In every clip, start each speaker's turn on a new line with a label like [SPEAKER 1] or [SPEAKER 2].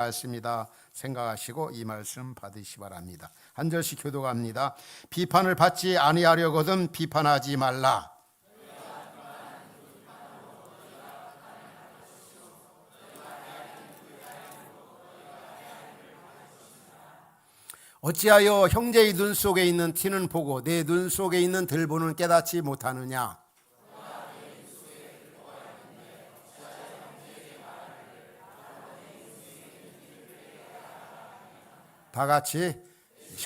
[SPEAKER 1] 말씀이다 생각하시고 이 말씀 받으시 바랍니다. 한 절씩 교독합니다. 비판을 받지 아니하려거든 비판하지 말라. 어찌하여 형제의 눈 속에 있는 티는 보고 내 눈 속에 있는 들보는 깨닫지 못하느냐? 다 같이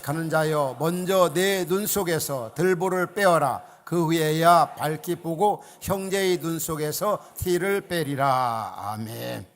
[SPEAKER 1] 가는 자여 먼저 내 눈 속에서 들보를 빼어라. 그 후에야 밝히 보고 형제의 눈 속에서 티를 빼리라. 아멘.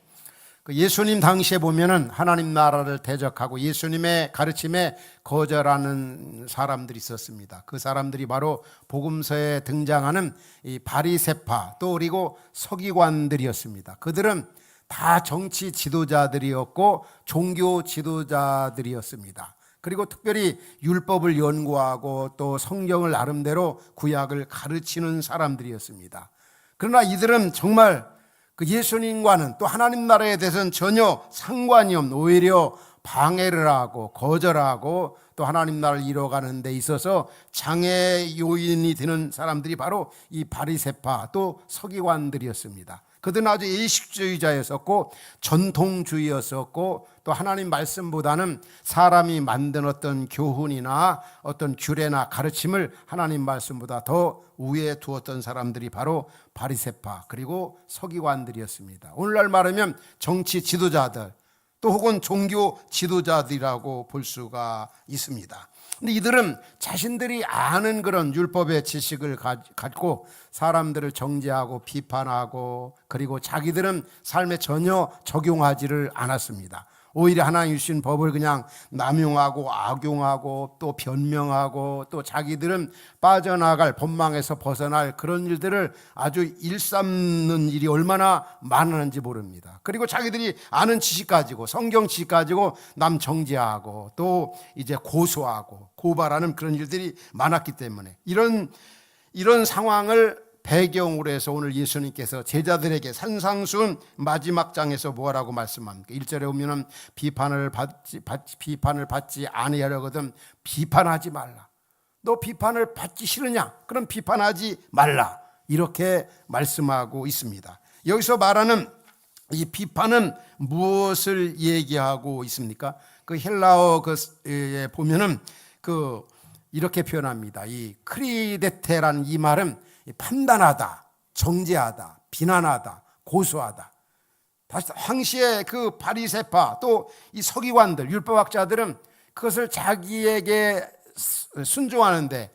[SPEAKER 1] 예수님 당시에 보면은 하나님 나라를 대적하고 예수님의 가르침에 거절하는 사람들이 있었습니다. 그 사람들이 바로 복음서에 등장하는 이 바리새파 또 그리고 서기관들이었습니다. 그들은 다 정치 지도자들이었고 종교 지도자들이었습니다. 그리고 특별히 율법을 연구하고 또 성경을 나름대로 구약을 가르치는 사람들이었습니다. 그러나 이들은 정말 그 예수님과는 또 하나님 나라에 대해서는 전혀 상관이 없는, 오히려 방해를 하고 거절하고 또 하나님 나라를 이뤄가는 데 있어서 장애 요인이 되는 사람들이 바로 이 바리새파 또 서기관들이었습니다. 그들은 아주 예식주의자였었고 전통주의였었고 또 하나님 말씀보다는 사람이 만든 어떤 교훈이나 어떤 규례나 가르침을 하나님 말씀보다 더 우위에 두었던 사람들이 바로 바리새파 그리고 서기관들이었습니다. 오늘날 말하면 정치 지도자들 또 혹은 종교 지도자들이라고 볼 수가 있습니다. 근데 이들은 자신들이 아는 그런 율법의 지식을 갖고 사람들을 정죄하고 비판하고 그리고 자기들은 삶에 전혀 적용하지를 않았습니다. 오히려 하나님 주신 법을 그냥 남용하고 악용하고 또 변명하고 또 자기들은 빠져나갈 법망에서 벗어날 그런 일들을 아주 일삼는 일이 얼마나 많은지 모릅니다. 그리고 자기들이 아는 지식 가지고 성경 지식 가지고 남 정죄하고 또 이제 고소하고 고발하는 그런 일들이 많았기 때문에 이런 상황을 배경으로 해서 오늘 예수님께서 제자들에게 산상수훈 마지막 장에서 뭐라고 말씀합니까? 1절에 보면은 비판을 받지 아니하려거든 비판하지 말라. 너 비판을 받기 싫으냐? 그럼 비판하지 말라. 이렇게 말씀하고 있습니다. 여기서 말하는 이 비판은 무엇을 얘기하고 있습니까? 그 헬라어에 보면은 이렇게 표현합니다. 이 크리데테라는 이 말은 판단하다, 정죄하다, 비난하다, 고소하다. 다시 황시의 그 바리새파 또 이 서기관들, 율법학자들은 그것을 자기에게 순종하는데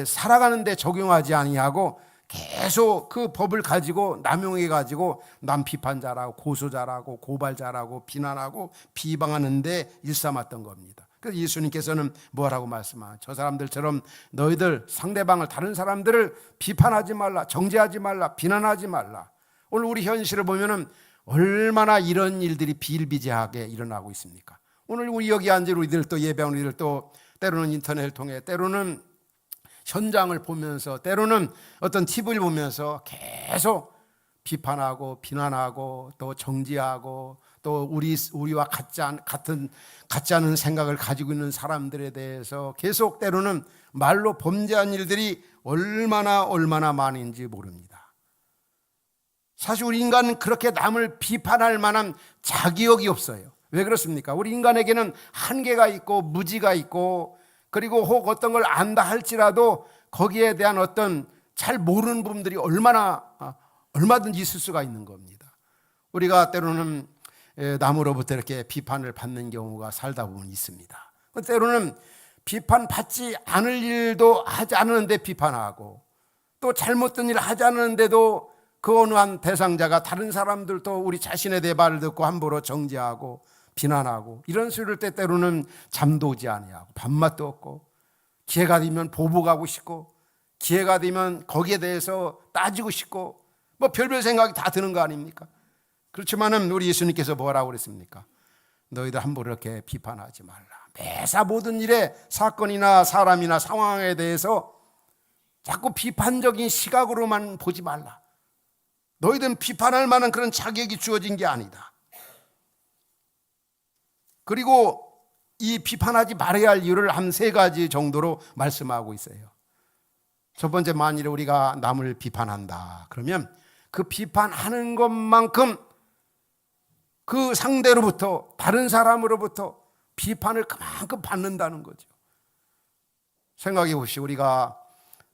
[SPEAKER 1] 살아가는데 적용하지 아니하고 계속 그 법을 가지고 남용해 가지고 남 비판자라고 고소자라고 고발자라고 비난하고 비방하는데 일삼았던 겁니다. 그래서 예수님께서는 뭐라고 말씀하냐? 저 사람들처럼 너희들 상대방을 다른 사람들을 비판하지 말라, 정죄하지 말라, 비난하지 말라. 오늘 우리 현실을 보면은 얼마나 이런 일들이 비일비재하게 일어나고 있습니까? 오늘 우리 여기 앉은 우리들 또 예배하는 우리들 또 때로는 인터넷을 통해 때로는 현장을 보면서 때로는 어떤 TV를 보면서 계속 비판하고 비난하고 또 정죄하고 또 우리와 같지 않은 생각을 가지고 있는 사람들에 대해서 계속 때로는 말로 범죄한 일들이 얼마나 많은지 모릅니다. 사실 우리 인간은 그렇게 남을 비판할 만한 자격이 없어요. 왜 그렇습니까? 우리 인간에게는 한계가 있고 무지가 있고 그리고 혹 어떤 걸 안다 할지라도 거기에 대한 어떤 잘 모르는 부분들이 얼마든지 있을 수가 있는 겁니다. 우리가 때로는 남으로부터 이렇게 비판을 받는 경우가 살다 보면 있습니다. 때로는 비판받지 않을 일도 하지 않았는데 비판하고 또 잘못된 일을 하지 않았는데도 그 어느 한 대상자가 다른 사람들도 우리 자신에 대해 말을 듣고 함부로 정죄하고 비난하고 이런 소리를 때로는 잠도 오지 아니하고 밥맛도 없고 기회가 되면 보복하고 싶고 기회가 되면 거기에 대해서 따지고 싶고 뭐 별별 생각이 다 드는 거 아닙니까? 그렇지만은 우리 예수님께서 뭐라고 그랬습니까? 너희들 함부로 이렇게 비판하지 말라. 매사 모든 일에 사건이나 사람이나 상황에 대해서 자꾸 비판적인 시각으로만 보지 말라. 너희들은 비판할 만한 그런 자격이 주어진 게 아니다. 그리고 이 비판하지 말아야 할 이유를 한 세 가지 정도로 말씀하고 있어요. 첫 번째, 만일에 우리가 남을 비판한다 그러면 그 비판하는 것만큼 그 상대로부터, 다른 사람으로부터 비판을 그만큼 받는다는 거죠. 생각해 보시오. 우리가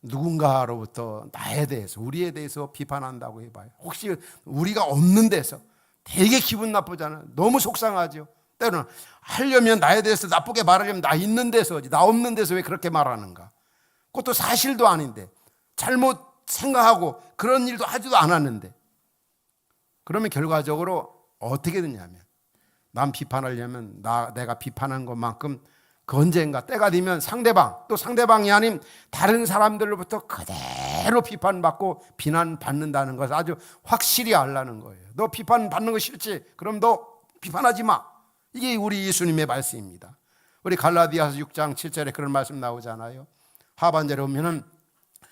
[SPEAKER 1] 누군가로부터 나에 대해서, 우리에 대해서 비판한다고 해봐요. 혹시 우리가 없는 데서 되게 기분 나쁘잖아요. 너무 속상하죠. 때로는 하려면 나에 대해서 나쁘게 말하려면 나 있는 데서지, 나 없는 데서 왜 그렇게 말하는가. 그것도 사실도 아닌데, 잘못 생각하고 그런 일도 하지도 않았는데, 그러면 결과적으로 어떻게 되냐면, 남 비판하려면 내가 비판한 것만큼 그 언젠가 때가 되면 상대방, 또 상대방이 아닌 다른 사람들로부터 그대로 비판받고 비난받는다는 것을 아주 확실히 알라는 거예요. 너 비판받는 거 싫지? 그럼 너 비판하지 마. 이게 우리 예수님의 말씀입니다. 우리 갈라디아서 6장 7절에 그런 말씀 나오잖아요. 하반절에 보면은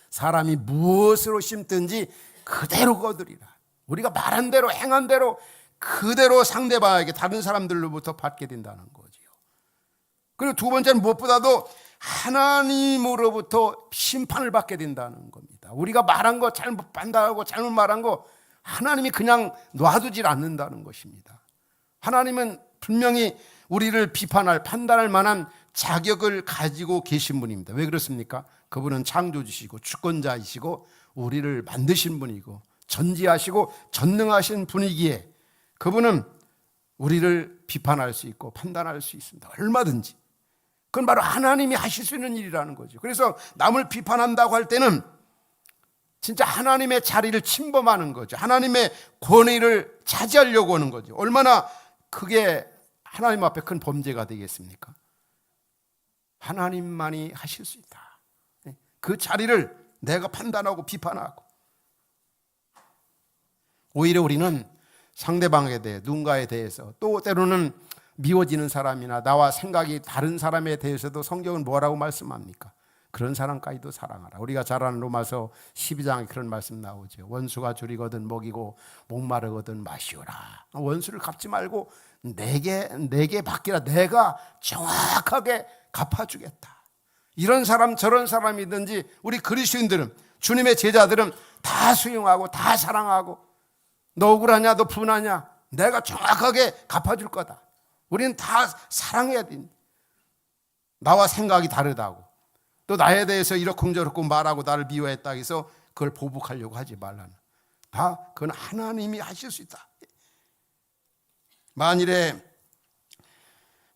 [SPEAKER 1] 사람이 무엇으로 심든지 그대로 거두리라. 우리가 말한 대로, 행한 대로 그대로 상대방에게, 다른 사람들로부터 받게 된다는 거죠. 그리고 두 번째는 무엇보다도 하나님으로부터 심판을 받게 된다는 겁니다. 우리가 말한 거 잘못 판단하고 잘못 말한 거 하나님이 그냥 놔두질 않는다는 것입니다. 하나님은 분명히 우리를 비판할, 판단할 만한 자격을 가지고 계신 분입니다. 왜 그렇습니까? 그분은 창조주시고 주권자이시고 우리를 만드신 분이고 전지하시고 전능하신 분이기에 그분은 우리를 비판할 수 있고 판단할 수 있습니다. 얼마든지. 그건 바로 하나님이 하실 수 있는 일이라는 거죠. 그래서 남을 비판한다고 할 때는 진짜 하나님의 자리를 침범하는 거죠. 하나님의 권위를 차지하려고 하는 거죠. 얼마나 그게 하나님 앞에 큰 범죄가 되겠습니까? 하나님만이 하실 수 있다. 그 자리를 내가 판단하고 비판하고, 오히려 우리는 상대방에 대해, 누군가에 대해서, 또 때로는 미워지는 사람이나 나와 생각이 다른 사람에 대해서도 성경은 뭐라고 말씀합니까? 그런 사람까지도 사랑하라. 우리가 잘 아는 로마서 12장에 그런 말씀 나오죠. 원수가 줄이거든 먹이고 목마르거든 마시오라. 원수를 갚지 말고 내게 맡기라. 내가 정확하게 갚아주겠다. 이런 사람 저런 사람이든지 우리 그리스도인들은, 주님의 제자들은 다 수용하고 다 사랑하고, 너 억울하냐, 너 분하냐, 내가 정확하게 갚아줄 거다. 우리는 다 사랑해야 돼. 나와 생각이 다르다고, 또 나에 대해서 이렇쿵저렇쿵 말하고 나를 미워했다 해서 그걸 보복하려고 하지 말라는, 다 그건 하나님이 하실 수 있다. 만일에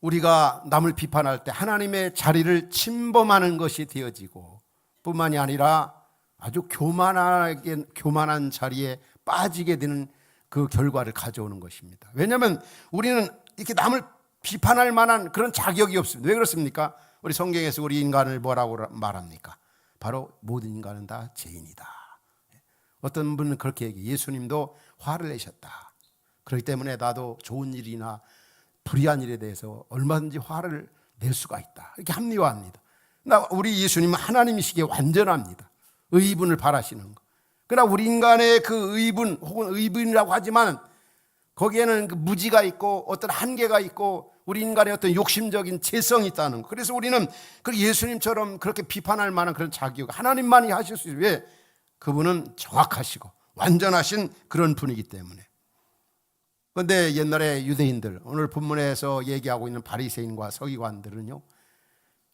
[SPEAKER 1] 우리가 남을 비판할 때 하나님의 자리를 침범하는 것이 되어지고, 뿐만이 아니라 아주 교만한 자리에 빠지게 되는 그 결과를 가져오는 것입니다. 왜냐하면 우리는 이렇게 남을 비판할 만한 그런 자격이 없습니다. 왜 그렇습니까? 우리 성경에서 우리 인간을 뭐라고 말합니까? 바로 모든 인간은 다 죄인이다. 어떤 분은 그렇게 얘기해요. 예수님도 화를 내셨다. 그렇기 때문에 나도 좋은 일이나 불의한 일에 대해서 얼마든지 화를 낼 수가 있다. 이렇게 합리화합니다. 우리 예수님은 하나님이시기에 완전합니다. 의분을 바라시는 거. 그러나 우리 인간의 그 의분, 혹은 의분이라고 하지만 거기에는 그 무지가 있고 어떤 한계가 있고 우리 인간의 어떤 욕심적인 죄성이 있다는 거. 그래서 우리는 그 예수님처럼 그렇게 비판할 만한 그런 자격, 하나님만이 하실 수 있어요. 왜? 그분은 정확하시고 완전하신 그런 분이기 때문에. 그런데 옛날에 유대인들, 오늘 본문에서 얘기하고 있는 바리새인과 서기관들은요,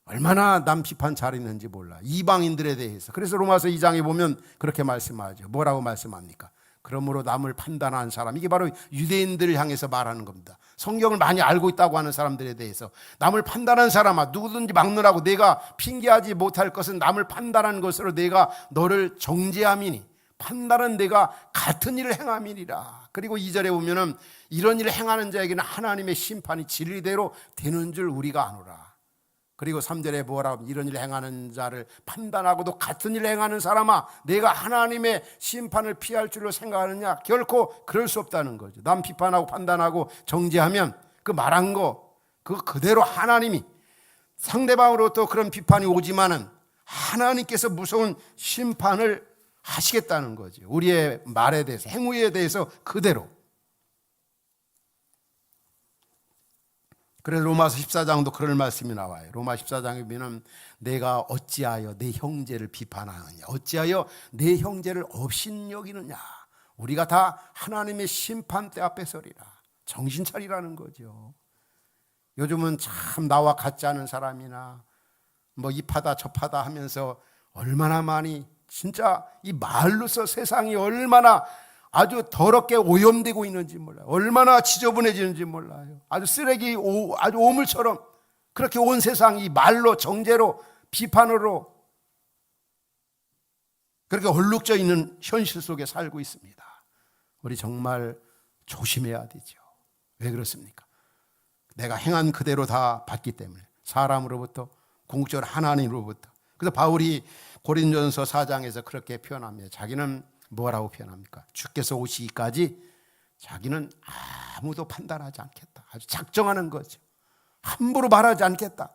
[SPEAKER 1] 얼마나 남 비판 잘했는지 몰라. 이방인들에 대해서. 그래서 로마서 2장에 보면 그렇게 말씀하죠. 뭐라고 말씀합니까? 그러므로 남을 판단하는 사람, 이게 바로 유대인들을 향해서 말하는 겁니다. 성경을 많이 알고 있다고 하는 사람들에 대해서, 남을 판단하는 사람아, 누구든지 막느라고 내가 핑계하지 못할 것은 남을 판단하는 것으로 내가 너를 정죄함이니 판단은 내가 같은 일을 행함이니라. 그리고 2절에 보면은 이런 일을 행하는 자에게는 하나님의 심판이 진리대로 되는 줄 우리가 아노라. 그리고 3절에 뭐라고, 이런 일을 행하는 자를 판단하고도 같은 일을 행하는 사람아, 내가 하나님의 심판을 피할 줄로 생각하느냐? 결코 그럴 수 없다는 거죠. 남 비판하고 판단하고 정죄하면 그 말한 거 그거 그대로 하나님이, 상대방으로부터 그런 비판이 오지만은 하나님께서 무서운 심판을 하시겠다는 거죠. 우리의 말에 대해서, 행위에 대해서 그대로. 그래서 로마서 14장도 그럴 말씀이 나와요. 로마 14장에 보면 내가 어찌하여 내 형제를 비판하느냐, 어찌하여 내 형제를 업신여기느냐. 우리가 다 하나님의 심판대 앞에 서리라. 정신 차리라는 거죠. 요즘은 참 나와 같지 않은 사람이나 뭐 이파다 저파다 하면서 얼마나 많이 진짜 이 말로서 세상이 얼마나 아주 더럽게 오염되고 있는지 몰라요. 얼마나 지저분해지는지 몰라요. 아주 쓰레기 아주 오물처럼 그렇게 온 세상이 말로 정죄로 비판으로 그렇게 얼룩져 있는 현실 속에 살고 있습니다. 우리 정말 조심해야 되죠. 왜 그렇습니까? 내가 행한 그대로 다 받기 때문에 사람으로부터 궁극적으로 하나님으로부터. 그래서 바울이 고린도전서 4장에서 그렇게 표현합니다. 자기는 뭐라고 표현합니까? 주께서 오시기까지 자기는 아무도 판단하지 않겠다. 아주 작정하는 거죠. 함부로 말하지 않겠다.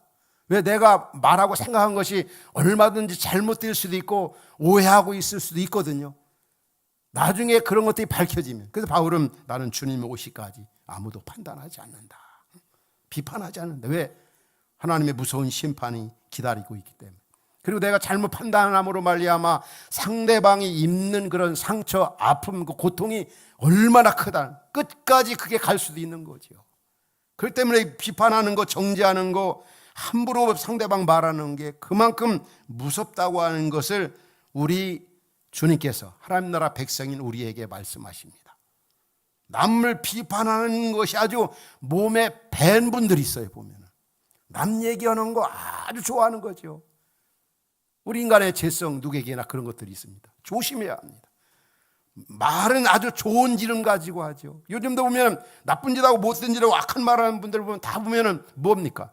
[SPEAKER 1] 왜? 내가 말하고 생각한 것이 얼마든지 잘못될 수도 있고 오해하고 있을 수도 있거든요. 나중에 그런 것들이 밝혀지면. 그래서 바울은 나는 주님이 오시기까지 아무도 판단하지 않는다. 비판하지 않는다. 왜? 하나님의 무서운 심판이 기다리고 있기 때문에. 그리고 내가 잘못 판단함으로 말미암아 상대방이 입는 그런 상처, 아픔, 그 고통이 얼마나 크다. 끝까지 그게 갈 수도 있는 거죠. 그렇기 때문에 비판하는 거, 정죄하는 거, 함부로 상대방 말하는 게 그만큼 무섭다고 하는 것을 우리 주님께서 하나님 나라 백성인 우리에게 말씀하십니다. 남을 비판하는 것이 아주 몸에 밴 분들이 있어요. 보면 남 얘기하는 거 아주 좋아하는 거죠. 우리 인간의 죄성 누구에게나 그런 것들이 있습니다. 조심해야 합니다. 말은 아주 좋은 지름 가지고 하죠. 요즘도 보면 나쁜 짓하고 못된 짓하고 악한 말하는 분들 보면 다 보면은 뭡니까?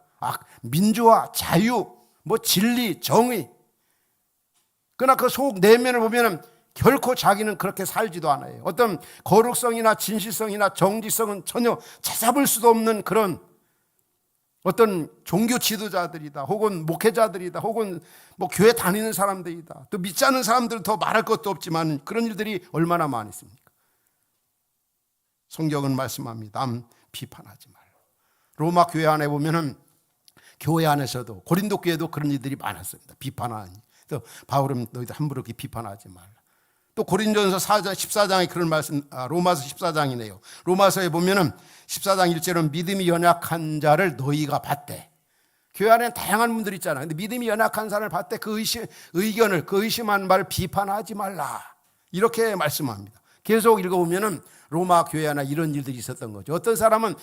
[SPEAKER 1] 민주화, 자유, 뭐 진리, 정의. 그러나 그 속 내면을 보면은 결코 자기는 그렇게 살지도 않아요. 어떤 거룩성이나 진실성이나 정직성은 전혀 찾아볼 수도 없는 그런 어떤 종교 지도자들이다, 혹은 목회자들이다, 혹은 뭐 교회 다니는 사람들이다. 또 믿지 않는 사람들은 더 말할 것도 없지만 그런 일들이 얼마나 많이 있습니까? 성경은 말씀합니다. 남 비판하지 말라. 로마 교회 안에 보면은 교회 안에서도 고린도 교회도 그런 일들이 많았습니다. 비판하니. 또 바울은 너희들 함부로 이렇게 비판하지 말라. 또 고린도전서 4장 14장에 그런 말씀, 로마서 14장이네요. 로마서에 보면은 14장 1절은 믿음이 연약한 자를 너희가 봤대. 교회 안에는 다양한 분들이 있잖아요. 근데 믿음이 연약한 사람을 봤대. 그 의견을, 그 의심한 말을 비판하지 말라. 이렇게 말씀합니다. 계속 읽어보면은 로마 교회 안에 이런 일들이 있었던 거죠. 어떤 사람은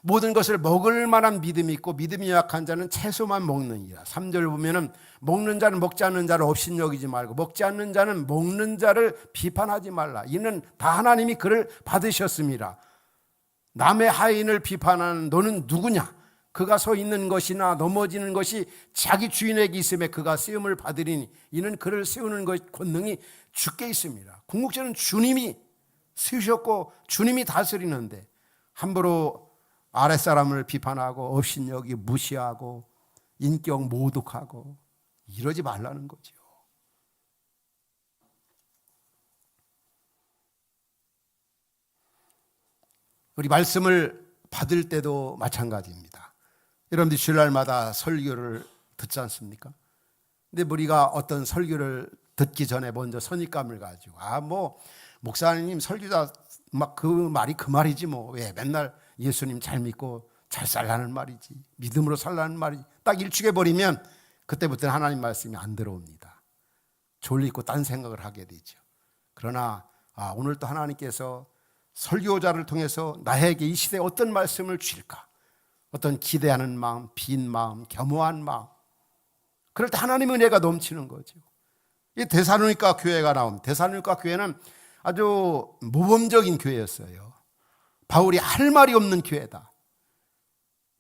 [SPEAKER 1] 모든 것을 먹을 만한 믿음이 있고 믿음이 약한 자는 채소만 먹느니라. 3절 보면은 먹는 자는 먹지 않는 자를 업신여기지 말고 먹지 않는 자는 먹는 자를 비판하지 말라. 이는 다 하나님이 그를 받으셨습니다. 남의 하인을 비판하는 너는 누구냐? 그가 서 있는 것이나 넘어지는 것이 자기 주인에게 있음에 그가 쓰임을 받으리니 이는 그를 세우는 것 권능이 주께 있습니다. 궁극적으로는 주님이 세우셨고 주님이 다스리는데 함부로 아랫사람을 비판하고 업신여기 무시하고 인격 모독하고 이러지 말라는 거죠. 우리 말씀을 받을 때도 마찬가지입니다. 여러분들 주일날마다 설교를 듣지 않습니까? 근데 우리가 어떤 설교를 듣기 전에 먼저 선입감을 가지고 목사님 설교자 막 그 말이 그 말이지 뭐 왜 맨날 예수님 잘 믿고 잘 살라는 말이지 믿음으로 살라는 말이지 딱 일축해 버리면 그때부터는 하나님 말씀이 안 들어옵니다. 졸리고 딴 생각을 하게 되죠. 그러나 오늘 또 하나님께서 설교자를 통해서 나에게 이 시대에 어떤 말씀을 주실까? 어떤 기대하는 마음, 빈 마음, 겸허한 마음. 그럴 때 하나님의 은혜가 넘치는 거죠. 이 데살로니가 교회가 나옵니다. 데살로니가 교회는 아주 모범적인 교회였어요. 바울이 할 말이 없는 교회다.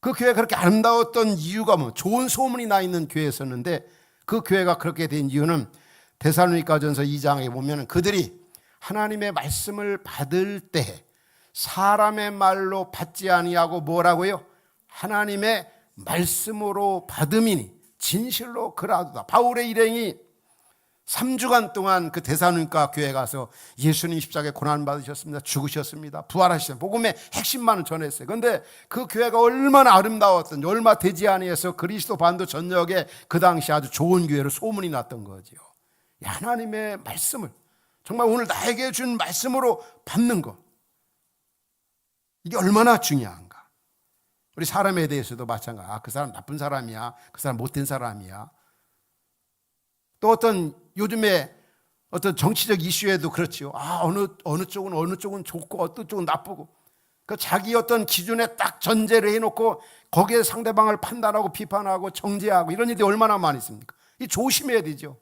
[SPEAKER 1] 그 교회가 그렇게 아름다웠던 이유가 좋은 소문이 나 있는 교회였었는데 그 교회가 그렇게 된 이유는 데살로니가전서 2장에 보면 그들이 하나님의 말씀을 받을 때 사람의 말로 받지 아니하고 뭐라고요? 하나님의 말씀으로 받음이니 진실로 그라도다. 바울의 일행이 3주간 동안 그 데살로니가 교회 가서 예수님 십자가에 고난 받으셨습니다. 죽으셨습니다. 부활하셨습니다. 복음의 핵심만을 전했어요. 그런데 그 교회가 얼마나 아름다웠던지, 얼마 되지 아니해서 그리스도 반도 전역에 그 당시 아주 좋은 교회로 소문이 났던 거죠. 하나님의 말씀을 정말 오늘 나에게 준 말씀으로 받는 것, 이게 얼마나 중요한가. 우리 사람에 대해서도 마찬가지야. 그 사람 나쁜 사람이야, 그 사람 못된 사람이야. 또 어떤 요즘에 어떤 정치적 이슈에도 그렇지요. 어느 쪽은 좋고 어떤 쪽은 나쁘고, 그 자기 어떤 기준에 딱 전제를 해놓고 거기에 상대방을 판단하고 비판하고 정죄하고 이런 일이 얼마나 많이 있습니까? 이 조심해야 되죠.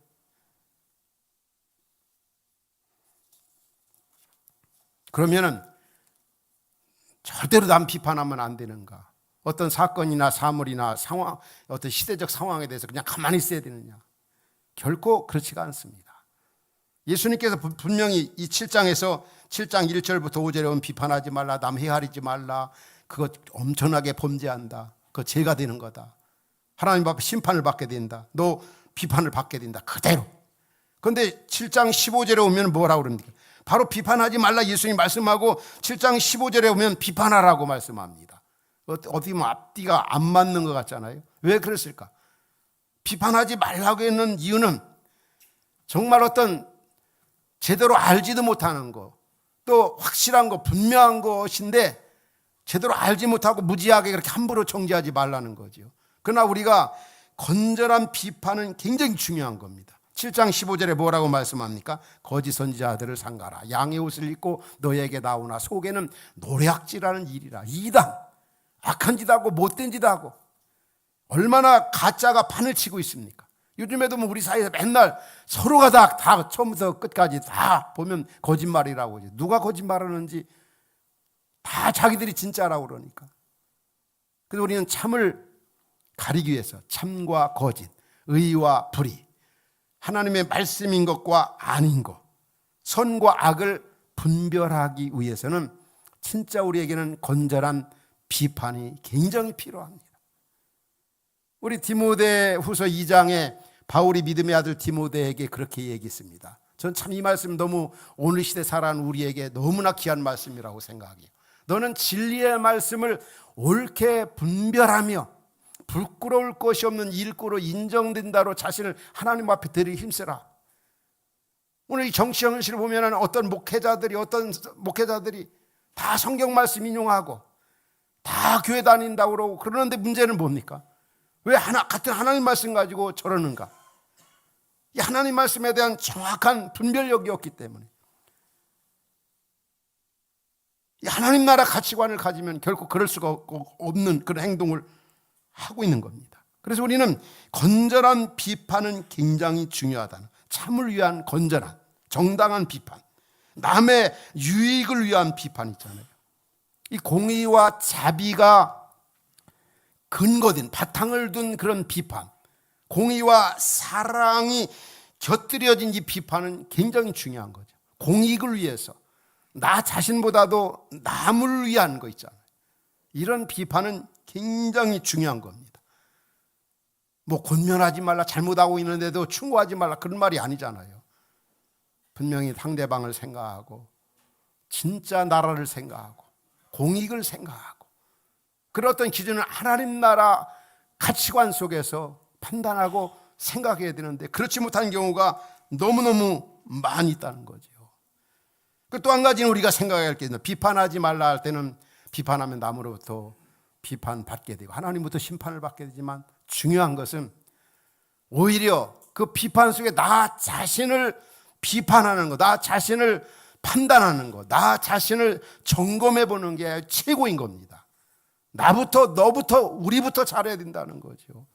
[SPEAKER 1] 그러면은 절대로 남 비판하면 안 되는가? 어떤 사건이나 사물이나 상황, 어떤 시대적 상황에 대해서 그냥 가만히 있어야 되느냐? 결코 그렇지가 않습니다. 예수님께서 분명히 이 7장에서 7장 1절부터 5절에 보면 비판하지 말라, 남 헤아리지 말라, 그거 엄청나게 범죄한다, 그거 죄가 되는 거다, 하나님 앞에 심판을 받게 된다, 너 비판을 받게 된다, 그대로. 그런데 7장 15절에 오면 뭐라고 그럽니까? 바로 비판하지 말라 예수님 말씀하고 7장 15절에 오면 비판하라고 말씀합니다. 어떻게 보면 앞뒤가 안 맞는 것 같잖아요. 왜 그랬을까? 비판하지 말라고 했는 이유는 정말 어떤 제대로 알지도 못하는 거, 또 확실한 거, 분명한 것인데 제대로 알지 못하고 무지하게 그렇게 함부로 정죄하지 말라는 거죠. 그러나 우리가 건전한 비판은 굉장히 중요한 겁니다. 7장 15절에 뭐라고 말씀합니까? 거짓 선지자들을 삼가라. 양의 옷을 입고 너에게 나오나 속에는 노략질하는 일이라. 이단, 악한 짓 하고 못된 짓 하고, 얼마나 가짜가 판을 치고 있습니까? 요즘에도 뭐 우리 사이에서 맨날 서로가 다 처음부터 끝까지 다 보면 거짓말이라고 하죠. 누가 거짓말하는지 다 자기들이 진짜라고 그러니까. 그래서 우리는 참을 가리기 위해서 참과 거짓, 의와 불의, 하나님의 말씀인 것과 아닌 것, 선과 악을 분별하기 위해서는 진짜 우리에게는 건전한 비판이 굉장히 필요합니다. 우리 디모데후서 2장에 바울이 믿음의 아들 디모데에게 그렇게 얘기했습니다. 전 참 이 말씀 너무 오늘 시대 살아가는 우리에게 너무나 귀한 말씀이라고 생각해요. 너는 진리의 말씀을 옳게 분별하며 부끄러울 것이 없는 일꾼으로 인정된다로 자신을 하나님 앞에 드리기 힘쓰라. 오늘 이 정치 현실을 보면 어떤 목회자들이 다 성경 말씀 인용하고 다 교회 다닌다고 그러고, 그러는데 문제는 뭡니까? 왜 같은 하나님 말씀 가지고 저러는가? 이 하나님 말씀에 대한 정확한 분별력이 없기 때문에, 이 하나님 나라 가치관을 가지면 결코 그럴 수가 없는 그런 행동을 하고 있는 겁니다. 그래서 우리는 건전한 비판은 굉장히 중요하다는, 참을 위한 건전한 정당한 비판, 남의 유익을 위한 비판 있잖아요. 이 공의와 자비가 근거된 바탕을 둔 그런 비판, 공의와 사랑이 곁들여진 이 비판은 굉장히 중요한 거죠. 공익을 위해서, 나 자신보다도 남을 위한 거 있잖아요. 이런 비판은 굉장히 중요한 겁니다. 뭐 권면하지 말라, 잘못하고 있는데도 충고하지 말라, 그런 말이 아니잖아요. 분명히 상대방을 생각하고 진짜 나라를 생각하고 공익을 생각하고 그런 어떤 기준을 하나님 나라 가치관 속에서 판단하고 생각해야 되는데, 그렇지 못한 경우가 너무너무 많이 있다는 거죠. 또 한 가지는 우리가 생각해야 할 게 있는데, 비판하지 말라 할 때는 비판하면 남으로부터 비판받게 되고 하나님부터 심판을 받게 되지만, 중요한 것은 오히려 그 비판 속에 나 자신을 비판하는 거, 나 자신을 판단하는 거, 나 자신을 점검해 보는 게 최고인 겁니다. 나부터, 너부터, 우리부터 잘해야 된다는 거죠.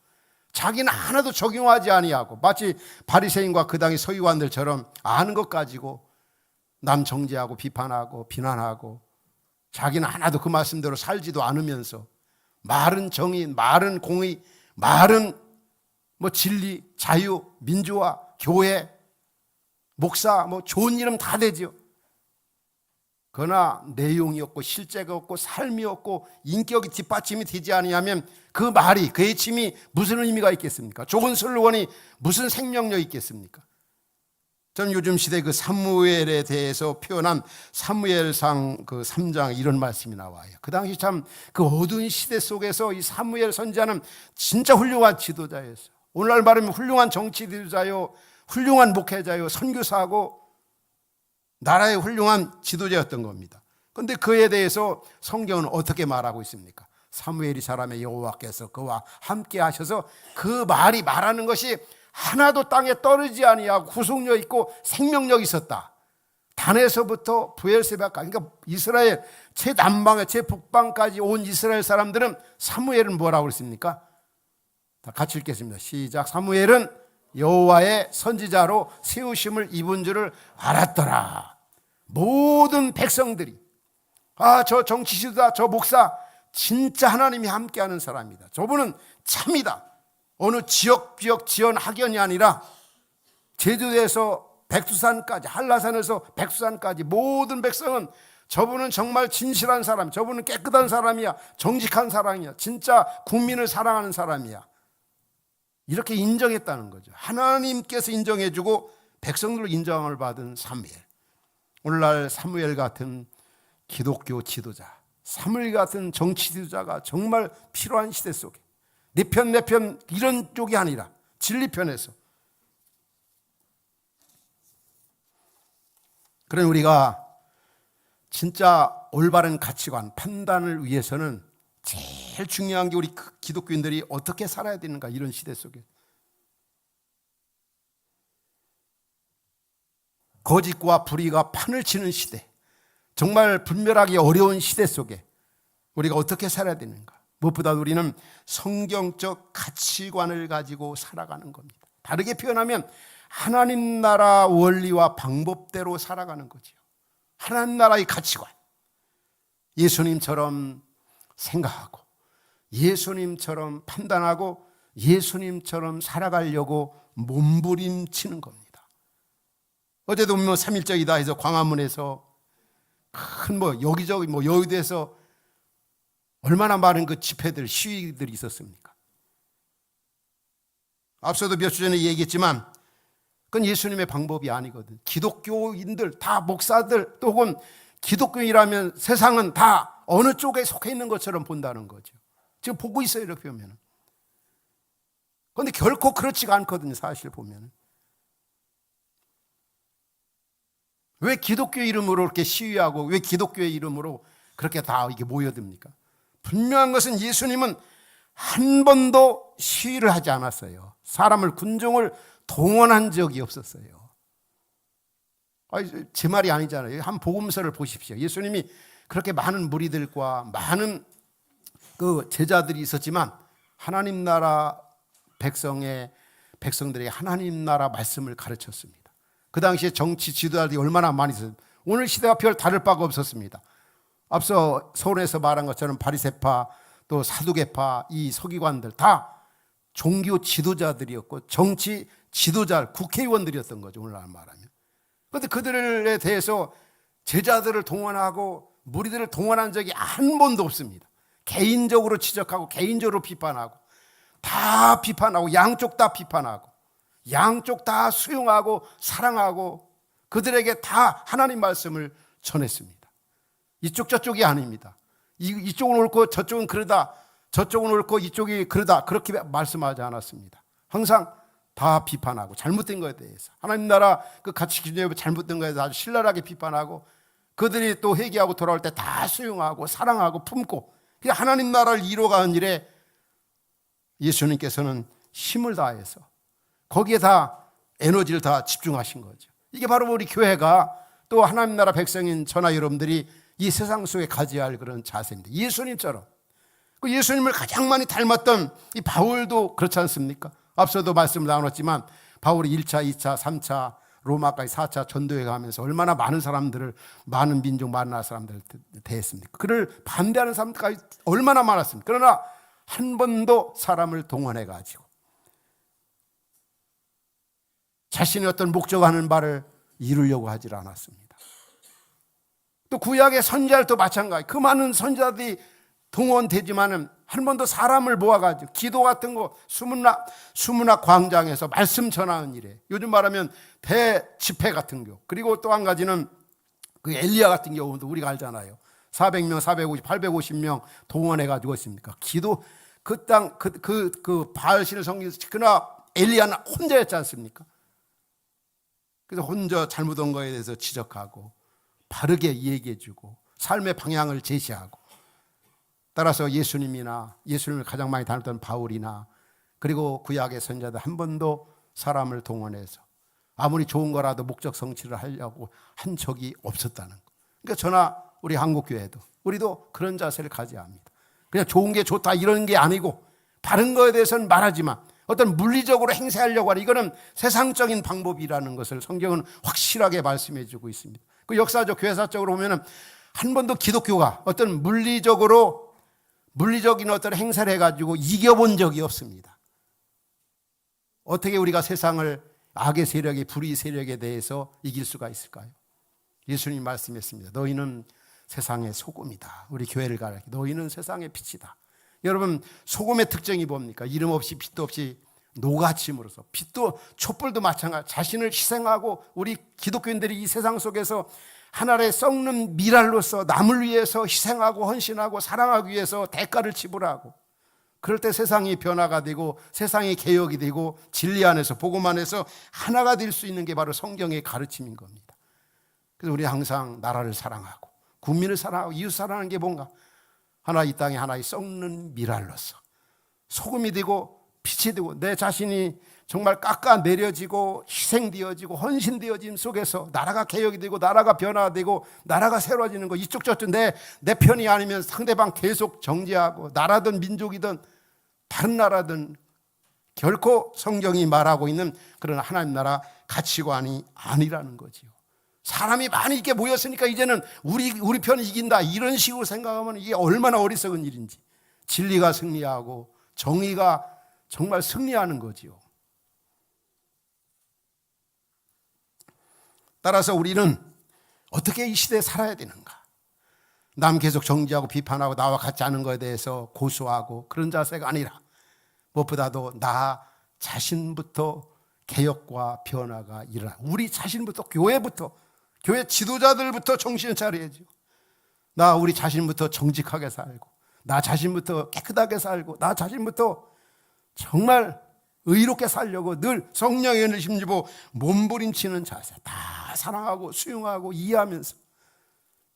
[SPEAKER 1] 자기는 하나도 적용하지 아니하고, 마치 바리새인과 그 당의 서기관들처럼 아는 것 가지고 남 정죄하고 비판하고 비난하고, 자기는 하나도 그 말씀대로 살지도 않으면서 말은 정의, 말은 공의, 말은 뭐 진리, 자유, 민주화, 교회, 목사, 뭐 좋은 이름 다 되죠. 그러나 내용이 없고 실제가 없고 삶이 없고 인격이 뒷받침이 되지 아니하면 그 말이, 그 외침이 무슨 의미가 있겠습니까? 좋은 슬로건이 무슨 생명력이 있겠습니까? 저는 요즘 시대 그 사무엘에 대해서 표현한 사무엘상 그 3장 이런 말씀이 나와요. 그 당시 참 그 어두운 시대 속에서 이 사무엘 선지자는 진짜 훌륭한 지도자였어요. 오늘날 말하면 훌륭한 정치 지도자요, 훌륭한 목회자요, 선교사하고 나라의 훌륭한 지도자였던 겁니다. 그런데 그에 대해서 성경은 어떻게 말하고 있습니까? 사무엘이 사람의 여호와께서 그와 함께 하셔서 그 말이 말하는 것이 하나도 땅에 떨어지지 아니하고 구속력 있고 생명력 있었다. 단에서부터 브엘세바까지, 그러니까 이스라엘 최남방에 최북방까지 온 이스라엘 사람들은 사무엘은 뭐라고 그랬습니까? 다 같이 읽겠습니다. 시작. 사무엘은 여호와의 선지자로 세우심을 입은 줄을 알았더라. 모든 백성들이 저 정치 지도자, 저 목사 진짜 하나님이 함께하는 사람이다. 저분은 참이다. 어느 지역 지연 학연이 아니라 제주도에서 백두산까지, 한라산에서 백두산까지 모든 백성은 저분은 정말 진실한 사람, 저분은 깨끗한 사람이야, 정직한 사람이야, 진짜 국민을 사랑하는 사람이야, 이렇게 인정했다는 거죠. 하나님께서 인정해주고 백성들로 인정을 받은 사무엘. 오늘날 사무엘 같은 기독교 지도자, 사무엘 같은 정치 지도자가 정말 필요한 시대 속에 내 편 이런 쪽이 아니라 진리편에서, 그런 우리가 진짜 올바른 가치관, 판단을 위해서는 제일 중요한 게 우리 기독교인들이 어떻게 살아야 되는가, 이런 시대 속에. 거짓과 불의가 판을 치는 시대, 정말 분별하기 어려운 시대 속에 우리가 어떻게 살아야 되는가. 무엇보다 우리는 성경적 가치관을 가지고 살아가는 겁니다. 다르게 표현하면 하나님 나라 원리와 방법대로 살아가는 거죠. 하나님 나라의 가치관, 예수님처럼 생각하고 예수님처럼 판단하고 예수님처럼 살아가려고 몸부림치는 겁니다. 어제도 보면 3.1절이다 해서 광화문에서 큰 여기저기 여의도에서 얼마나 많은 그 집회들, 시위들이 있었습니까? 앞서도 몇 주 전에 얘기했지만 그건 예수님의 방법이 아니거든. 기독교인들 다 목사들 혹은 기독교인이라면 세상은 다 어느 쪽에 속해 있는 것처럼 본다는 거죠. 지금 보고 있어요, 이렇게 보면. 그런데 결코 그렇지가 않거든요, 사실 보면. 왜 기독교 이름으로 이렇게 시위하고 왜 기독교의 이름으로 그렇게 다 이게 모여듭니까? 분명한 것은 예수님은 한 번도 시위를 하지 않았어요. 사람을, 군중을 동원한 적이 없었어요. 제 말이 아니잖아요. 한 복음서를 보십시오. 예수님이 그렇게 많은 무리들과 많은 그 제자들이 있었지만 하나님 나라 백성들에게 하나님 나라 말씀을 가르쳤습니다. 그 당시에 정치 지도자들이 얼마나 많이 있었어요. 오늘 시대와 별 다를 바가 없었습니다. 앞서 서론에서 말한 것처럼 바리새파 또 사두개파 이 서기관들 다 종교 지도자들이었고 정치 지도자, 국회의원들이었던 거죠, 오늘날 말하면. 그런데 그들에 대해서 제자들을 동원하고 무리들을 동원한 적이 한 번도 없습니다. 개인적으로 지적하고 개인적으로 비판하고 다 비판하고 양쪽 다 비판하고 양쪽 다 수용하고 사랑하고 그들에게 다 하나님 말씀을 전했습니다. 이쪽 저쪽이 아닙니다. 이쪽은 옳고 저쪽은 그러다, 저쪽은 옳고 이쪽이 그러다, 그렇게 말씀하지 않았습니다. 항상 다 비판하고 잘못된 것에 대해서 하나님 나라 그 가치 기준에 잘못된 것에 대해서 아주 신랄하게 비판하고 그들이 또 회개하고 돌아올 때 다 수용하고 사랑하고 품고 하나님 나라를 이루어가는 일에 예수님께서는 힘을 다해서 거기에 다 에너지를 다 집중하신 거죠. 이게 바로 우리 교회가 또 하나님 나라 백성인 저나 여러분들이 이 세상 속에 가져야 할 그런 자세입니다. 예수님처럼. 그 예수님을 가장 많이 닮았던 이 바울도 그렇지 않습니까? 앞서도 말씀을 나눴지만 바울이 1차, 2차, 3차, 로마까지 4차 전도회 가면서 얼마나 많은 사람들을, 많은 민족, 많은 나라 사람들을 대했습니까? 그를 반대하는 사람들까지 얼마나 많았습니까? 그러나 한 번도 사람을 동원해가지고 자신의 어떤 목적하는 바를 이루려고 하지 않았습니다. 또 구약의 선지자들도 마찬가지. 그 많은 선지자들이 동원되지만은 한 번도 사람을 모아가지고 기도 같은 거 수문학 광장에서 말씀 전하는 일에, 요즘 말하면 대집회 같은 경우, 그리고 또 한 가지는 그 엘리야 같은 경우도 우리가 알잖아요. 400명, 450, 850명 동원해가지고 있습니까? 기도, 그 땅, 그 바알신을 섬기면서, 그러나 엘리야는 혼자였지 않습니까? 그래서 혼자 잘못한 거에 대해서 지적하고 바르게 얘기해주고 삶의 방향을 제시하고, 따라서 예수님을 가장 많이 닮았던 바울이나 그리고 구약의 선자들 한 번도 사람을 동원해서 아무리 좋은 거라도 목적 성취를 하려고 한 적이 없었다는 거. 그러니까 저나 우리 한국교회도 우리도 그런 자세를 가져야 합니다. 그냥 좋은 게 좋다 이런 게 아니고, 바른 거에 대해서는 말하지만 어떤 물리적으로 행세하려고 하는, 이거는 세상적인 방법이라는 것을 성경은 확실하게 말씀해 주고 있습니다. 그 역사적 교회사적으로 보면은 한 번도 기독교가 어떤 물리적인 어떤 행사를 해가지고 이겨본 적이 없습니다. 어떻게 우리가 세상을, 악의 세력의 불의 세력에 대해서 이길 수가 있을까요? 예수님이 말씀했습니다. 너희는 세상의 소금이다. 우리 교회를 가르쳐 너희는 세상의 빛이다. 여러분, 소금의 특징이 뭡니까? 이름 없이 빛도 없이 녹아침으로써, 빛도 촛불도 마찬가지, 자신을 희생하고, 우리 기독교인들이 이 세상 속에서 하나의 썩는 미랄로서 남을 위해서 희생하고 헌신하고 사랑하기 위해서 대가를 지불하고, 그럴 때 세상이 변화가 되고 세상이 개혁이 되고 진리 안에서, 복음 안에서 하나가 될 수 있는 게 바로 성경의 가르침인 겁니다. 그래서 우리 항상 나라를 사랑하고 국민을 사랑하고 이웃 사랑하는 게 뭔가, 하나 이 땅에 하나의 썩는 미랄로서 소금이 되고 빛이 되고, 내 자신이 정말 깎아내려지고 희생되어지고 헌신되어짐 속에서 나라가 개혁이 되고 나라가 변화되고 나라가 새로워지는 거, 이쪽 저쪽 내 편이 아니면 상대방 계속 정죄하고, 나라든 민족이든 다른 나라든 결코 성경이 말하고 있는 그런 하나님 나라 가치관이 아니라는 거지요. 사람이 많이 이렇게 모였으니까 이제는 우리 편이 이긴다, 이런 식으로 생각하면 이게 얼마나 어리석은 일인지. 진리가 승리하고 정의가 정말 승리하는 거지요. 따라서 우리는 어떻게 이 시대에 살아야 되는가? 남 계속 정죄하고 비판하고 나와 같지 않은 것에 대해서 고소하고 그런 자세가 아니라, 무엇보다도 나 자신부터 개혁과 변화가 일어나, 우리 자신부터, 교회 지도자들부터 정신을 차려야죠. 우리 자신부터 정직하게 살고, 나 자신부터 깨끗하게 살고, 나 자신부터 정말 의롭게 살려고 늘 성령의 은혜를 힘입어 몸부림치는 자세, 다 사랑하고 수용하고 이해하면서,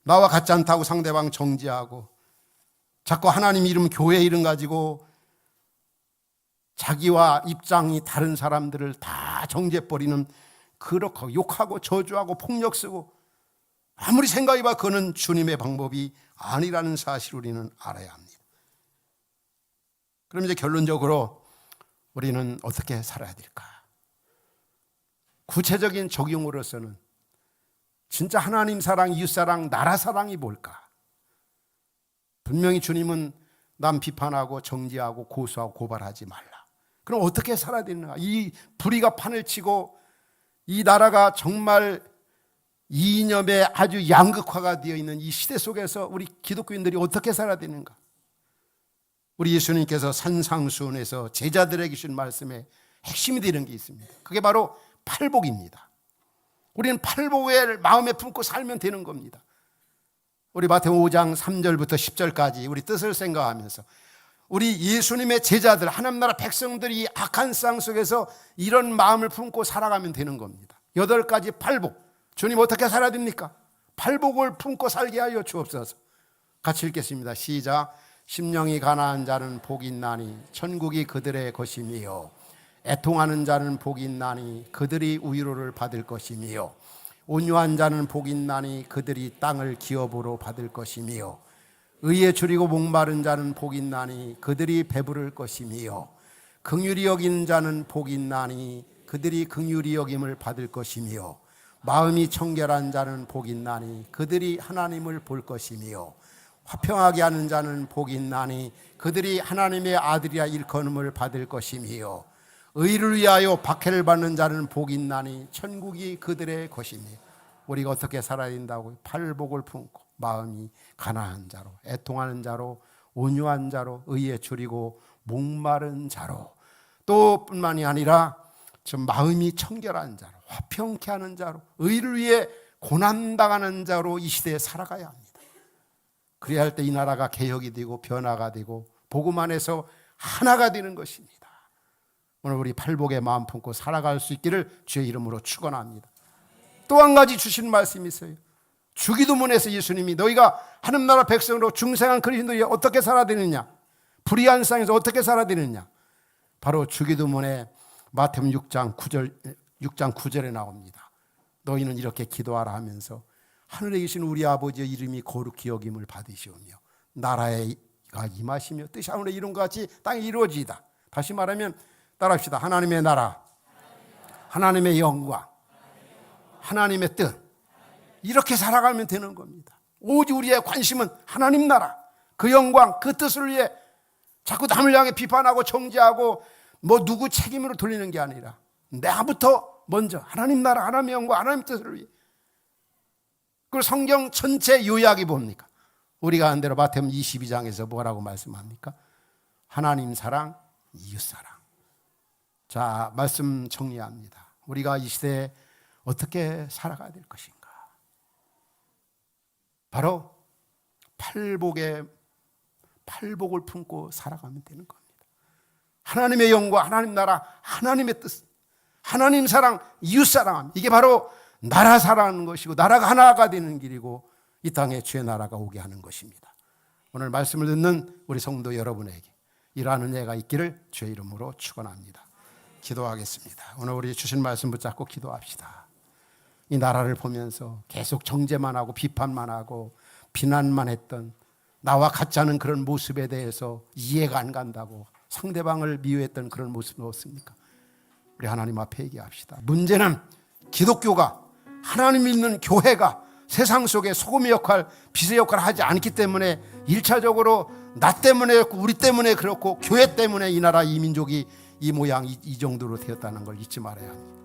[SPEAKER 1] 나와 같지 않다고 상대방 정지하고, 자꾸 하나님 이름, 교회 이름 가지고 자기와 입장이 다른 사람들을 다 정죄버리는, 그렇고 욕하고 저주하고 폭력 쓰고, 아무리 생각해봐 그는 주님의 방법이 아니라는 사실을 우리는 알아야 합니다. 그럼 이제 결론적으로 우리는 어떻게 살아야 될까? 구체적인 적용으로서는 진짜 하나님 사랑, 이웃 사랑, 나라 사랑이 뭘까? 분명히 주님은 남 비판하고 정죄하고 고소하고 고발하지 말라. 그럼 어떻게 살아야 되는가? 이 불의가 판을 치고 이 나라가 정말 이념에 아주 양극화가 되어 있는 이 시대 속에서 우리 기독교인들이 어떻게 살아야 되는가? 우리 예수님께서 산상수훈에서 제자들에게 주신 말씀에 핵심이 되는 게 있습니다. 그게 바로 팔복입니다. 우리는 팔복을 마음에 품고 살면 되는 겁니다. 우리 마태복음 5장 3절부터 10절까지 우리 뜻을 생각하면서, 우리 예수님의 제자들, 하나님 나라 백성들이 악한 세상 속에서 이런 마음을 품고 살아가면 되는 겁니다. 8가지 팔복. 주님 어떻게 살아야 됩니까? 팔복을 품고 살게 하여 주옵소서. 같이 읽겠습니다. 시작. 심령이 가난한 자는 복이 있나니 천국이 그들의 것이며, 애통하는 자는 복이 있나니 그들이 위로를 받을 것이며, 온유한 자는 복이 있나니 그들이 땅을 기업으로 받을 것이며, 의에 줄이고 목마른 자는 복이 있나니 그들이 배부를 것이며, 긍휼히 여기는 자는 복이 있나니 그들이 긍휼히 여김을 받을 것이며, 마음이 청결한 자는 복이 있나니 그들이 하나님을 볼 것이며, 화평하게 하는 자는 복이 있나니 그들이 하나님의 아들이라 일컬음을 받을 것이며, 의를 위하여 박해를 받는 자는 복이 있나니 천국이 그들의 것이며. 우리가 어떻게 살아야 된다고? 팔복을 품고 마음이 가난한 자로, 애통하는 자로, 온유한 자로, 의에 줄이고 목마른 자로, 또 뿐만이 아니라 좀 마음이 청결한 자로, 화평케 하는 자로, 의를 위해 고난당하는 자로 이 시대에 살아가야 합니다. 그래야 할 때 이 나라가 개혁이 되고 변화가 되고 복음 안에서 하나가 되는 것입니다. 오늘 우리 팔복의 마음 품고 살아갈 수 있기를 주의 이름으로 축원합니다. 또 한 가지 주신 말씀이 있어요. 주기도문에서 예수님이 너희가 하늘나라 백성으로 중생한 그리스도인들이 어떻게 살아야 되느냐, 불의한 세상에서 어떻게 살아야 되느냐, 바로 주기도문에 마태복음 6장 9절에 나옵니다. 너희는 이렇게 기도하라 하면서 하늘에 계신 우리 아버지의 이름이 거룩히 여김을 받으시오며 나라가 임하시며 뜻이 하늘에 이룬 것 같이 땅에 이루어지이다. 다시 말하면 따라합시다. 하나님의 나라, 하나님의 영광, 하나님의 뜻, 이렇게 살아가면 되는 겁니다. 오직 우리의 관심은 하나님 나라, 그 영광, 그 뜻을 위해 자꾸 남을 향해 비판하고 정죄하고 뭐 누구 책임으로 돌리는 게 아니라 나부터 먼저 하나님 나라, 하나님의 영광, 하나님 뜻을 위해. 그리고 성경 전체 요약이 뭡니까? 우리가 한 대로 마태복음 22장에서 뭐라고 말씀합니까? 하나님 사랑, 이웃 사랑. 자, 말씀 정리합니다. 우리가 이 시대에 어떻게 살아가야 될 것인가? 바로 팔복을 품고 살아가면 되는 겁니다. 하나님의 영광, 하나님 나라, 하나님의 뜻, 하나님 사랑, 이웃 사랑, 이게 바로 나라 살아가는 것이고 나라가 하나가 되는 길이고 이 땅에 주의 나라가 오게 하는 것입니다. 오늘 말씀을 듣는 우리 성도 여러분에게 이러한 은혜가 있기를 주의 이름으로 축원합니다. 기도하겠습니다. 오늘 우리 주신 말씀 붙잡고 기도합시다. 이 나라를 보면서 계속 정죄만 하고 비판만 하고 비난만 했던 나와 같지 않은 그런 모습에 대해서 이해가 안 간다고 상대방을 미워했던 그런 모습은 없습니까? 우리 하나님 앞에 얘기합시다. 문제는 기독교가, 하나님 믿는 교회가 세상 속에 소금의 역할, 빛의 역할을 하지 않기 때문에 1차적으로 나 때문에 그렇고 우리 때문에 그렇고 교회 때문에 이 나라 이 민족이 이 모양 이 정도로 되었다는 걸 잊지 말아야 합니다.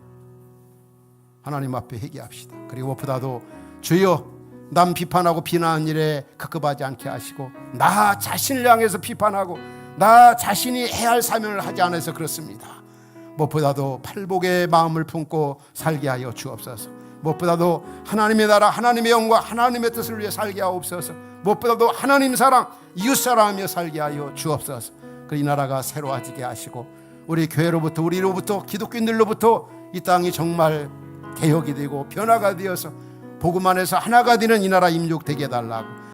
[SPEAKER 1] 하나님 앞에 회개합시다. 그리고 무엇보다도 주여 남 비판하고 비난하는 일에 급급하지 않게 하시고 나 자신을 향해서 비판하고 나 자신이 해야 할 사명을 하지 않아서 그렇습니다. 무엇보다도 팔복의 마음을 품고 살게 하여 주옵소서. 무엇보다도 하나님의 나라, 하나님의 영광, 하나님의 뜻을 위해 살게 하옵소서. 무엇보다도 하나님 사랑, 이웃 사랑하며 살게 하여 주옵소서. 그 이 나라가 새로워지게 하시고 우리 교회로부터, 우리로부터, 기독교인들로부터 이 땅이 정말 개혁이 되고 변화가 되어서 복음 안에서 하나가 되는 이 나라 임족 되게 해달라고